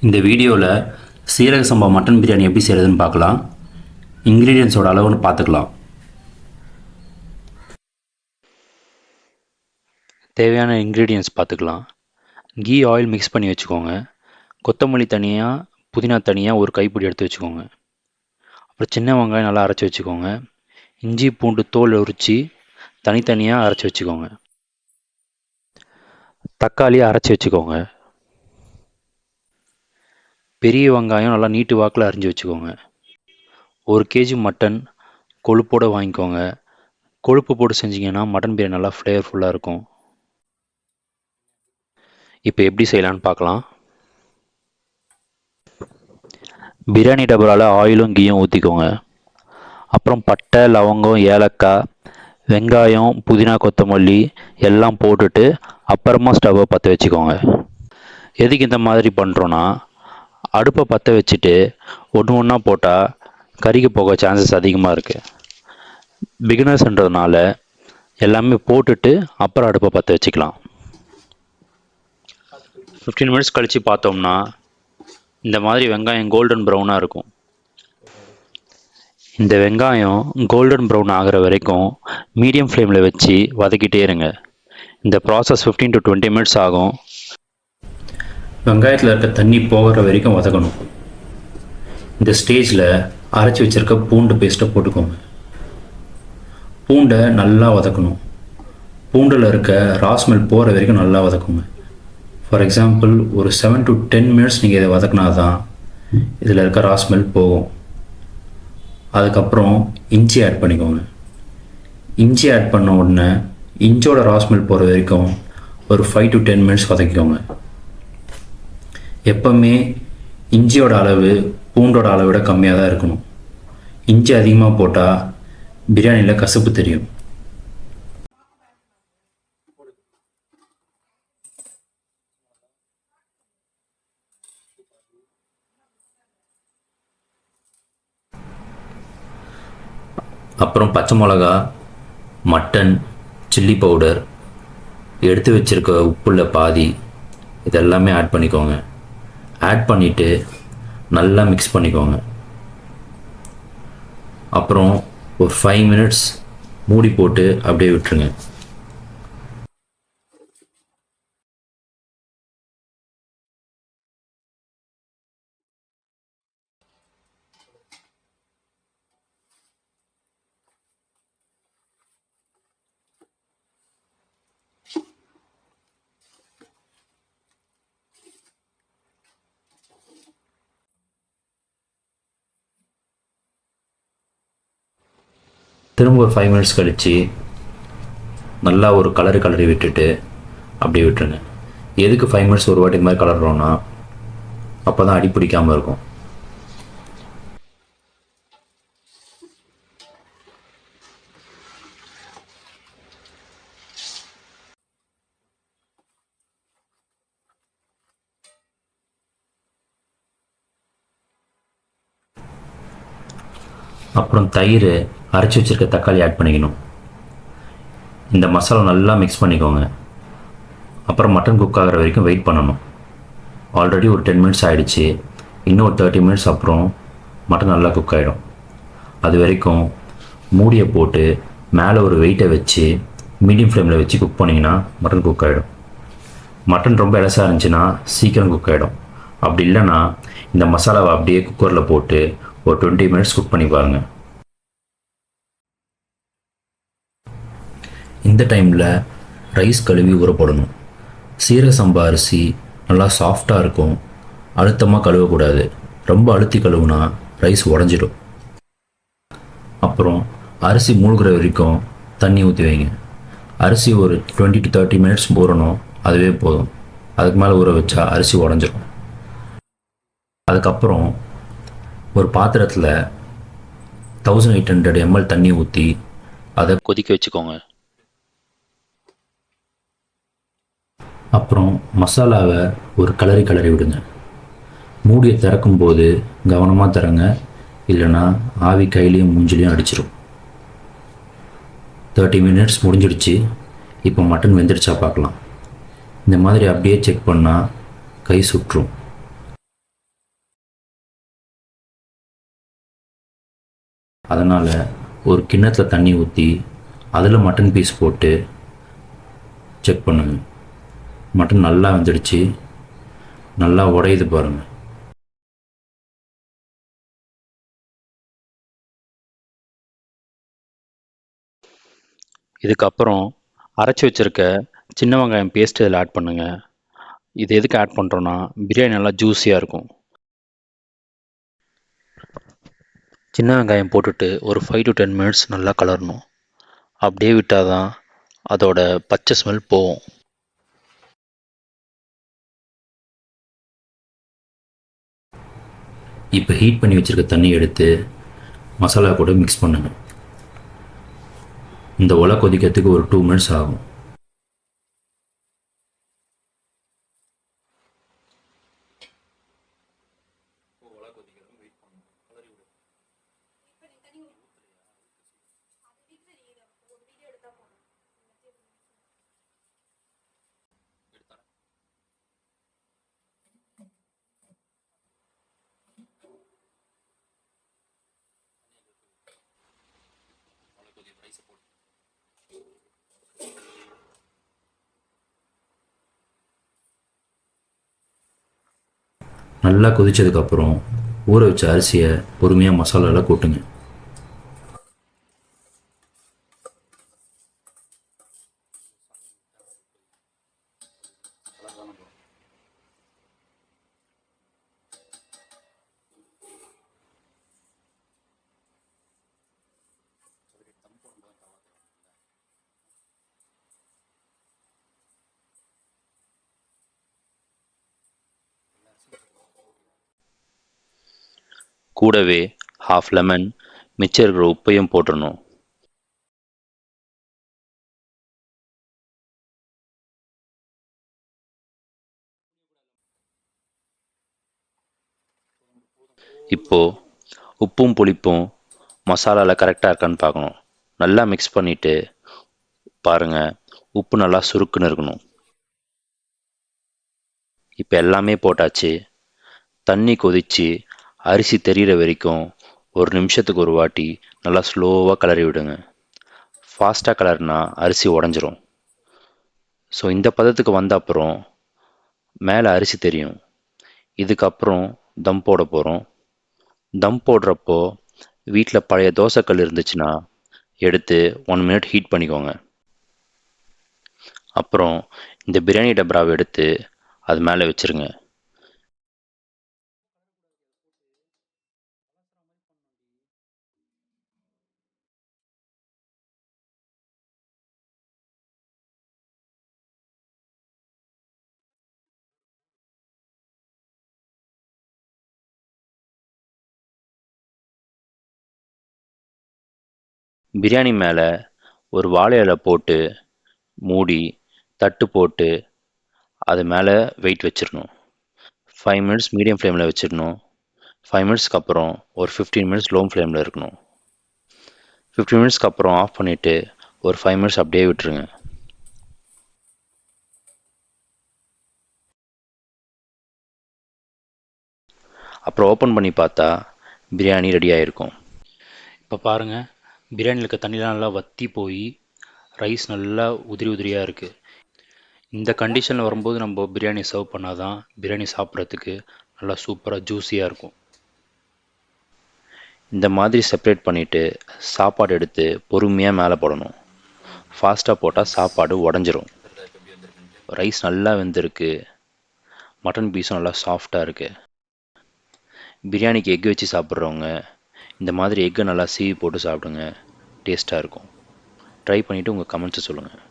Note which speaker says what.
Speaker 1: இந்த வீடியோவில் சீரக சம்பா மட்டன் பிரியாணி எப்படி செய்கிறதுன்னு பார்க்கலாம். இன்க்ரீடியன்ஸோட அளவுன்னு பார்த்துக்கலாம். தேவையான இன்க்ரீடியன்ஸ் பார்த்துக்கலாம். கீ ஆயில் மிக்ஸ் பண்ணி வச்சுக்கோங்க. கொத்தமல்லி தனியாக, புதினா தனியாக ஒரு கைப்பிடி எடுத்து வச்சுக்கோங்க. அப்புறம் சின்ன வெங்காயம் நல்லா அரைச்சி வச்சுக்கோங்க. இஞ்சி பூண்டு தோல் உரித்து தனித்தனியாக அரைச்சி வச்சுக்கோங்க. தக்காளியை அரைச்சி வச்சுக்கோங்க. பெரிய வெங்காயம் நல்லா நீட்டு வாக்கில் அரிஞ்சு வச்சுக்கோங்க. 1 kg மட்டன் கொழுப்போடு வாங்கிக்கோங்க. கொழுப்பு போட்டு செஞ்சிங்கன்னா மட்டன் பிரியாணி நல்லா ஃப்ளேவர்ஃபுல்லாக இருக்கும். இப்போ எப்படி செய்யலான்னு பார்க்கலாம். பிரியாணி டபரால் ஆயிலும் கீயும் ஊற்றிக்கோங்க. அப்புறம் பட்டை, லவங்கம், ஏலக்காய், வெங்காயம், புதினா, கொத்தமல்லி எல்லாம் போட்டுட்டு அப்புறமா ஸ்டவ்வை பற்ற வச்சுக்கோங்க. எதுக்கு இந்த மாதிரி பண்ணுறோன்னா, அடுப்பை பற்ற வச்சுட்டு ஒன்று ஒன்றா போட்டால் கறிக்கு போக சான்சஸ் அதிகமாக இருக்குது. பிகினர்ஸ்ன்றதுனால எல்லாமே போட்டுட்டு அப்புறம் அடுப்பை பற்ற வச்சுக்கலாம். 15 மினிட்ஸ் கழித்து பார்த்தோம்னா இந்த மாதிரி வெங்காயம் கோல்டன் ப்ரௌனாக இருக்கும். இந்த வெங்காயம் கோல்டன் ப்ரௌன் ஆகிற வரைக்கும் மீடியம் ஃப்ளேமில் வச்சு வதக்கிட்டே இருங்க. இந்த ப்ராசஸ் 15 to 20 மினிட்ஸ் ஆகும். வெங்காயத்தில் இருக்க தண்ணி போகிற வரைக்கும் வதக்கணும். இந்த ஸ்டேஜில் அரைச்சி வச்சுருக்க பூண்டு பேஸ்ட்டை போட்டுக்கோங்க. பூண்டை நல்லா வதக்கணும். பூண்டில் இருக்க ராஸ்மெல் போகிற வரைக்கும் நல்லா வதக்குங்க. ஃபார் எக்ஸாம்பிள் ஒரு 7 to 10 மினிட்ஸ் நீங்கள் இதை வதக்கினா தான் இதில் இருக்க ராஸ்மெல் போகும். அதுக்கப்புறம் இஞ்சி ஆட் பண்ணிக்கோங்க. இஞ்சி ஆட் பண்ண உடனே இஞ்சோட ராஸ்மெல் போகிற வரைக்கும் ஒரு 5 to 10 மினிட்ஸ் வதக்கிக்கோங்க. எப்போவுமே இஞ்சியோட அளவு பூண்டோட அளவை விட கம்மியாக தான் இருக்கணும். இஞ்சி அதிகமாக போட்டால் பிரியாணியில் கசப்பு தெரியும். அப்புறம் பச்சை மிளகா, மட்டன், சில்லி பவுடர், எடுத்து வச்சுருக்க உப்புள்ள பாதி இதெல்லாமே ஆட் பண்ணிக்கோங்க. ஆட் பண்ணிவிட்டு நல்லா மிக்ஸ் பண்ணிக்கோங்க. அப்புறம் ஒரு 5 மினிட்ஸ் மூடி போட்டு அப்படியே விட்டுருங்க. திரும்ப ஒரு 5 மினிட்ஸ் கழித்து நல்லா ஒரு கலரி விட்டுட்டு அப்படியே விட்டுருங்க. எதுக்கு 5 மினிட்ஸ் ஒரு வாட்டி இந்த மாதிரி கலர்றோன்னா அப்போ தான் அடி பிடிக்காமல் இருக்கும். அப்புறம் தயிர், அரைச்சி வச்சுருக்க தக்காளி ஆட் பண்ணிக்கணும். இந்த மசாலா நல்லா மிக்ஸ் பண்ணிக்கோங்க. அப்புறம் மட்டன் குக் ஆகிற வரைக்கும் வெயிட் பண்ணணும். ஆல்ரெடி ஒரு 10 மினிட்ஸ் ஆகிடுச்சு. இன்னும் ஒரு 30 மினிட்ஸ் அப்புறம் மட்டன் நல்லா குக் ஆகிடும். அது வரைக்கும் மூடியை போட்டு மேலே ஒரு வெயிட்டை வச்சு மீடியம் ஃப்ளேமில் வச்சு குக் பண்ணிங்கன்னா மட்டன் குக் ஆகிடும். மட்டன் ரொம்ப இலசாக இருந்துச்சுன்னா சீக்கிரம் குக் ஆகிடும். அப்படி இல்லைன்னா இந்த மசாலாவை அப்படியே குக்கரில் போட்டு ஒரு 20 மினிட்ஸ் குக் பண்ணி பாருங்கள். இந்த டைமில் ரைஸ் கழுவி ஊற போடணும். சீரக சம்பா அரிசி நல்லா சாஃப்டாக இருக்கும். அழுத்தமாக கழுவக்கூடாது. ரொம்ப அழுத்தி கழுவுனா ரைஸ் உடஞ்சிடும். அப்புறம் அரிசி மூழ்கிற வரைக்கும் தண்ணி ஊற்றி வைங்க. அரிசி ஒரு 20 to 30 மினிட்ஸ் ஊறணும். அதுவே போதும். அதுக்கு மேலே ஊற வச்சா அரிசி உடஞ்சிடும். அதுக்கப்புறம் ஒரு பாத்திரத்தில் 1800 ml தண்ணி ஊற்றி அதை கொதிக்க வச்சுக்கோங்க. அப்புறம் மசாலாவை ஒரு கலரி விடுங்க. மூடியை திறக்கும்போது கவனமாக திறங்க, இல்லைன்னா ஆவி கையிலையும் மூஞ்சிலையும் அடிச்சிடும். 30 மினிட்ஸ் முடிஞ்சிடுச்சு. இப்போ மட்டன் வெந்துடுச்சா பார்க்கலாம். இந்த மாதிரி அப்படியே செக் பண்ணால் கை சுற்றும். அதனால் ஒரு கிண்ணத்தில் தண்ணி ஊற்றி அதில் மட்டன் பீஸ் போட்டு செக் பண்ணுங்க. மட்டன் நல்லா வெந்துடுச்சு, நல்லா உடையுது பாருங்கள்.
Speaker 2: இதுக்கப்புறம் அரைச்சி வச்சுருக்க சின்ன வெங்காயம் பேஸ்ட் இதில் ஆட் பண்ணுங்கள். இது எதுக்கு ஆட் பண்ணுறோன்னா பிரியாணி நல்லா ஜூஸியாக இருக்கும். சின்ன வெங்காயம் போட்டுட்டு ஒரு 5 to 10 மினிட்ஸ் நல்லா கலரணும். அப்படியே விட்டால் தான் அதோட பச்சை ஸ்மெல் போகும்.
Speaker 1: இப்போ ஹீட் பண்ணி வச்சுருக்க தண்ணி எடுத்து மசாலா கூட மிக்ஸ் பண்ணுங்கள். இந்த ஒலை கொதிக்கிறதுக்கு ஒரு 2 மினிட்ஸ் ஆகும். நல்லா கொதிச்சதுக்கப்புறம் ஊற வச்ச அரிசியை பொறுமையாக மசாலாவில் கொட்டுங்க.
Speaker 2: கூடவே ஹாஃப் லெமன், மிச்சம் இருக்கிற உப்பையும் போட்டுடணும். இப்போது உப்பும் புளிப்பும் மசாலாவில் கரெக்டாக இருக்கான்னு பார்க்கணும். நல்லா மிக்ஸ் பண்ணிவிட்டு பாருங்கள், உப்பு நல்லா சுருக்குன்னு இருக்கணும். இப்போ எல்லாமே போட்டாச்சு. தண்ணி கொதித்து அரிசி தெரிகிற வரைக்கும் 1 நிமிஷத்துக்கு ஒரு வாட்டி நல்லா ஸ்லோவாக கிளறி விடுங்க. ஃபாஸ்ட்டாக கிளறினா அரிசி உடஞ்சிரும். ஸோ இந்த பதத்துக்கு வந்த அப்புறம் மேலே அரிசி தெரியும். இதுக்கப்புறம் தம் போட போகிறோம். தம் போடுறப்போ வீட்டில் பழைய தோசைக்கல் இருந்துச்சுன்னா எடுத்து 1 மினிட் ஹீட் பண்ணிக்கோங்க. அப்புறம் இந்த பிரியாணி டபராவை எடுத்து அது மேலே வச்சுருங்க. பிரியாணி மேலே ஒரு வாழை இலை போட்டு மூடி தட்டு போட்டு அது மேலே வெயிட் வச்சிடணும். 5 மினிட்ஸ் மீடியம் ஃப்ளேமில் வச்சிடணும். 5 மினிட்ஸ்க்கு அப்புறம் ஒரு 15 மினிட்ஸ் லோ ஃப்ளேமில் இருக்கணும். 15 மினிட்ஸ்க்கு அப்புறம் ஆஃப் பண்ணிவிட்டு ஒரு 5 மினிட்ஸ் அப்படியே விட்டுருங்க. அப்புறம் ஓப்பன் பண்ணி பார்த்தா பிரியாணி ரெடி ஆகிருக்கும். இப்போ பாருங்கள், பிரியாணியில் இருக்க தண்ணிலாம் நல்லா வற்றி போய் ரைஸ் நல்லா உதிரி உதிரியாக இருக்குது. இந்த கண்டிஷனில் வரும்போது நம்ம பிரியாணி சர்வ் பண்ணால் தான் பிரியாணி சாப்பிட்றதுக்கு நல்லா சூப்பராக ஜூஸியாக இருக்கும். இந்த மாதிரி செப்பரேட் பண்ணிவிட்டு சாப்பாடு எடுத்து பொறுமையாக மேலே போடணும். ஃபாஸ்ட்டாக போட்டால் சாப்பாடு உடஞ்சிரும். ரைஸ் நல்லா வெந்திருக்கு, மட்டன் பீஸும் நல்லா சாஃப்டாக இருக்குது. பிரியாணிக்கு எக் வச்சு சாப்பிட்றவங்க இந்த மாதிரி எக்கை நல்லா சீவி போட்டு சாப்பிடுங்க, டேஸ்ட்டாக இருக்கும். ட்ரை பண்ணிவிட்டு உங்கள் கமெண்ட்ஸை சொல்லுங்கள்.